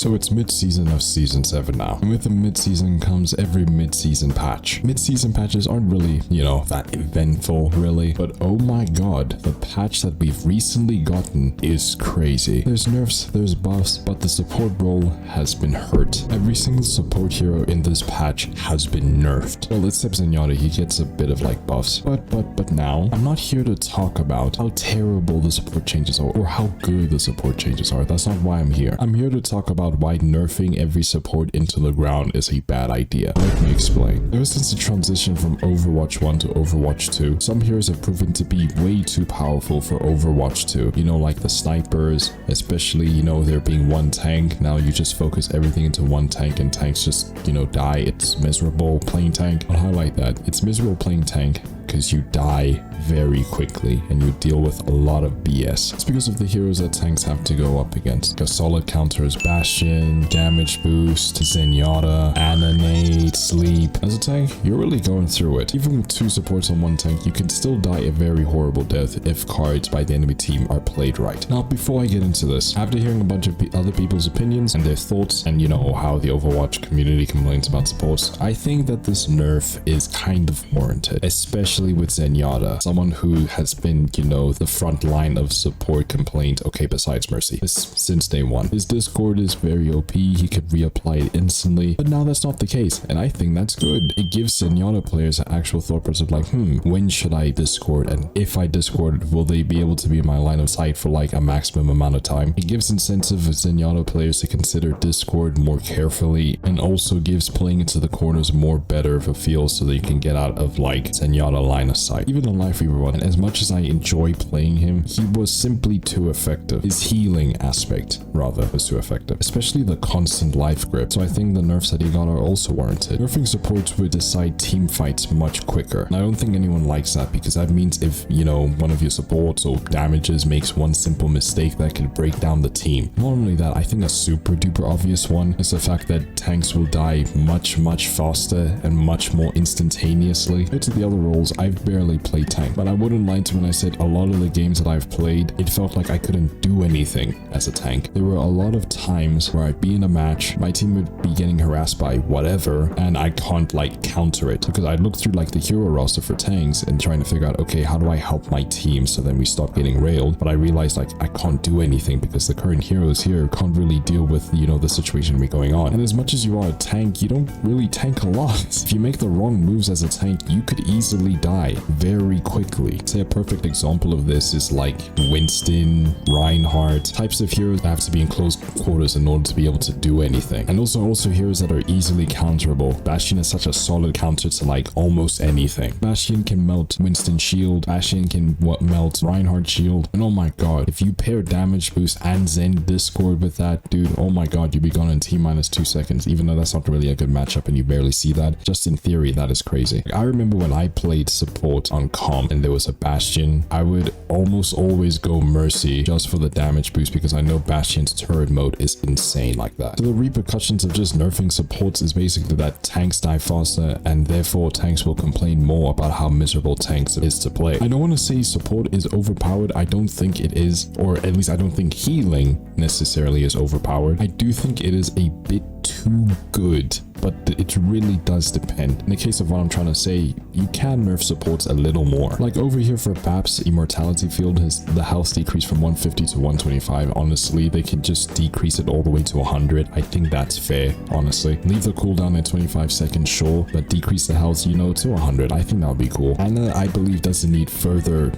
So it's mid-season of Season 7 now, and with the mid-season comes every mid-season patch. Mid-season patches aren't really, that eventful, really, but oh my god, the patch that we've recently gotten is crazy. There's nerfs, there's buffs, but the support role has been hurt. Every single support hero in this patch has been nerfed. Well, except Zenyatta, he gets a bit of like buffs. But now, I'm not here to talk about how terrible the support changes are or how good the support changes are. That's not why I'm here. I'm here to talk about why nerfing every support into the ground is a bad idea. Let me explain. Ever since the transition from Overwatch 1 to Overwatch 2, some heroes have proven to be way too powerful for Overwatch 2. Like the snipers, especially, there being one tank. Now you just focus everything into one tank and tanks just, die. It's miserable playing tank. I'll highlight that. It's miserable playing tank because you die very quickly and you deal with a lot of BS. It's because of the heroes that tanks have to go up against. A solid counter is Bastion, damage boost, Zenyatta, animate, sleep. As a tank, you're really going through it. Even with two supports on one tank, you can still die a very horrible death if cards by the enemy team are played right. Now, before I get into this, after hearing a bunch of other people's opinions and their thoughts and how the Overwatch community complains about supports, I think that this nerf is kind of warranted, especially with Zenyatta, someone who has been, the front line of support complaint, okay, besides Mercy, since day one. His Discord is very OP, he could reapply it instantly, but now that's not the case, and I think that's good. It gives Zenyatta players an actual thought process of like, when should I Discord, and if I Discord, will they be able to be in my line of sight for like a maximum amount of time? It gives incentive for Zenyatta players to consider Discord more carefully, and also gives playing into the corners more better of a feel so that you can get out of like Zenyatta line of sight. Even in Life Weaver 1, and as much as I enjoy playing him, he was simply too effective. His healing aspect, rather, was too effective, especially the constant life grip. So I think the nerfs that he got are also warranted. Nerfing supports would decide team fights much quicker. And I don't think anyone likes that because that means if, one of your supports or damages makes one simple mistake that could break down the team. Not only that, I think a super duper obvious one is the fact that tanks will die much faster and much more instantaneously. Compared to the other roles, I've barely played tank, but I wouldn't lie to when I said a lot of the games that I've played, it felt like I couldn't do anything as a tank. There were a lot of times where I'd be in a match, my team would be getting harassed by whatever, and I can't like counter it because I looked through like the hero roster for tanks and trying to figure out, okay, how do I help my team so then we stop getting railed? But I realized like I can't do anything because the current heroes here can't really deal with, the situation we're going on. And as much as you are a tank, you don't really tank a lot. If you make the wrong moves as a tank, you could easily die very quickly. Say a perfect example of this is like Winston, Reinhardt, types of heroes that have to be in close quarters in order to be able to do anything. And also heroes that are easily counterable. Bastion is such a solid counter to like almost anything. Bastion can melt Winston's shield, Bastion can melt Reinhardt's shield, and oh my god, if you pair damage boost and Zen Discord with that, dude, oh my god, you'd be gone in T-2 seconds, even though that's not really a good matchup and you barely see that. Just in theory, that is crazy. I remember when I played support on comp and there was a Bastion, I would almost always go Mercy just for the damage boost because I know Bastion's turret mode is insane like that. So the repercussions of just nerfing supports is basically that tanks die faster and therefore tanks will complain more about how miserable tanks is to play. I don't want to say support is overpowered. I don't think it is, or at least I don't think healing necessarily is overpowered. I do think it is a bit too good, but it really does depend. In the case of what I'm trying to say, you can nerf supports a little more. Like over here for Bab's Immortality Field, the health decreased from 150 to 125. Honestly, they can just decrease it all the way to 100. I think that's fair, honestly. Leave the cooldown at 25 seconds, sure, but decrease the health, to 100. I think that would be cool. Anna, I believe, doesn't need further,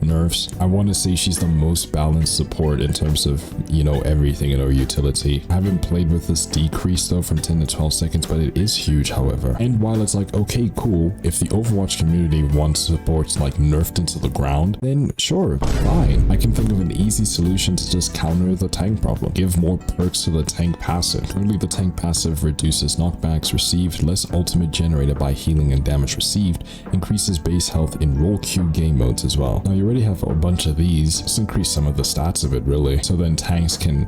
nerfs. I want to say she's the most balanced support in terms of, everything in her utility. I haven't played with this decrease though from 10 to 12 seconds, but it is huge, however. And while it's like, okay, cool, if the Overwatch community wants supports like nerfed into the ground, then sure, fine. I can think of an easy solution to just counter the tank problem. Give more perks to the tank passive. Currently, the tank passive reduces knockbacks received, less ultimate generated by healing and damage received, increases base health in role queue game modes as well. Now, you already have a bunch of these. Just increase some of the stats of it, really, so then tanks can,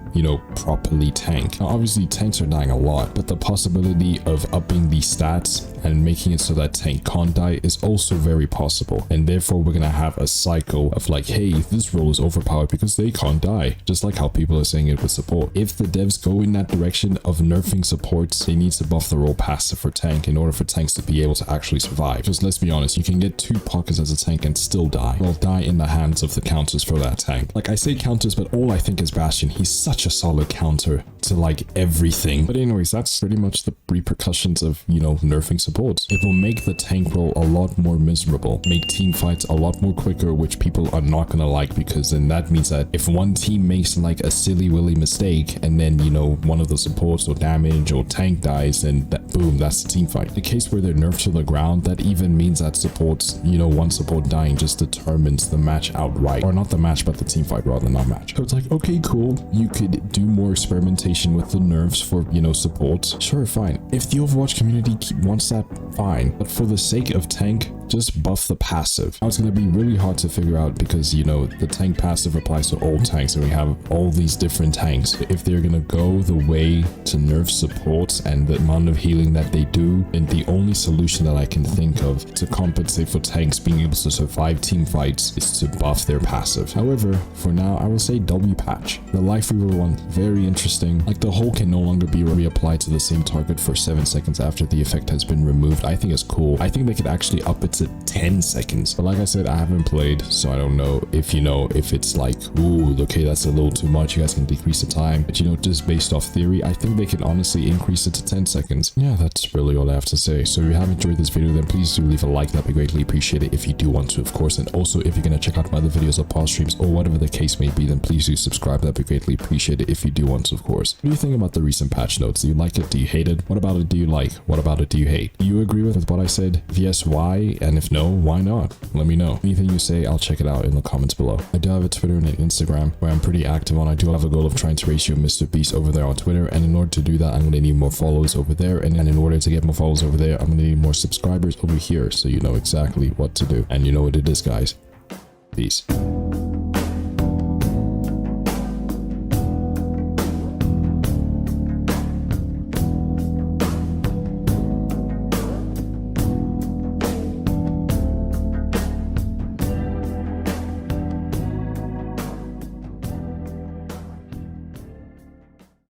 properly tank. Now, obviously, tanks are dying a lot, but the possibility possibility of upping the stats and making it so that tank can't die is also very possible. And therefore we're gonna have a cycle of like, hey, this role is overpowered because they can't die. Just like how people are saying it with support. If the devs go in that direction of nerfing supports, they need to buff the role passive for tank in order for tanks to be able to actually survive. Because let's be honest, you can get 2 pockets as a tank and still die. Well, die in the hands of the counters for that tank. Like I say counters, but all I think is Bastion. He's such a solid counter to like everything. But anyways, that's pretty much the repercussions of, you know, nerfing supports. It will make the tank role a lot more miserable, make team fights a lot more quicker, which people are not gonna like, because then that means that if one team makes like a silly willy mistake and then, you know, one of the supports or damage or tank dies, then that, boom, that's the team fight. The case where they're nerfed to the ground, that even means that supports, you know, one support dying just determines the match outright, or not the match but the team fight rather than not match. So it's like, okay, cool, you could do more experimentation with the nerfs for, you know, supports. Sure, fine. If the Overwatch community wants that, fine, but for the sake of tank, just buff the passive. Now it's going to be really hard to figure out because, you know, the tank passive applies to all tanks and we have all these different tanks. If they're going to go the way to nerf supports and the amount of healing that they do, and the only solution that I can think of to compensate for tanks being able to survive team fights is to buff their passive. However, for now, I will say W patch. The Life Weaver one, very interesting. Like the hole can no longer be reapplied to the same target for 7 seconds after the effect has been removed. I think it's cool. I think they could actually up it to 10 seconds. But like I said, I haven't played, so I don't know if, you know, if it's like, ooh, okay, that's a little too much. You guys can decrease the time. But, you know, just based off theory, I think they can honestly increase it to 10 seconds. Yeah, that's really all I have to say. So if you have enjoyed this video, then please do leave a like. That'd be greatly appreciated if you do want to, of course. And also, if you're going to check out my other videos or pause streams or whatever the case may be, then please do subscribe. That'd be greatly appreciated if you do want to, of course. What do you think about the recent patch notes? Do you like it? Do you hate it? What about it do you like? What about it do you hate? Do you agree with what I said? If yes, why? And if no, why not? Let me know. Anything you say, I'll check it out in the comments below. I do have a Twitter and an Instagram where I'm pretty active on. I do have a goal of trying to ratio Mr. Beast over there on Twitter, and in order to do that, I'm going to need more followers over there, and in order to get more followers over there, I'm going to need more subscribers over here, so you know exactly what to do. And you know what it is, guys. Peace.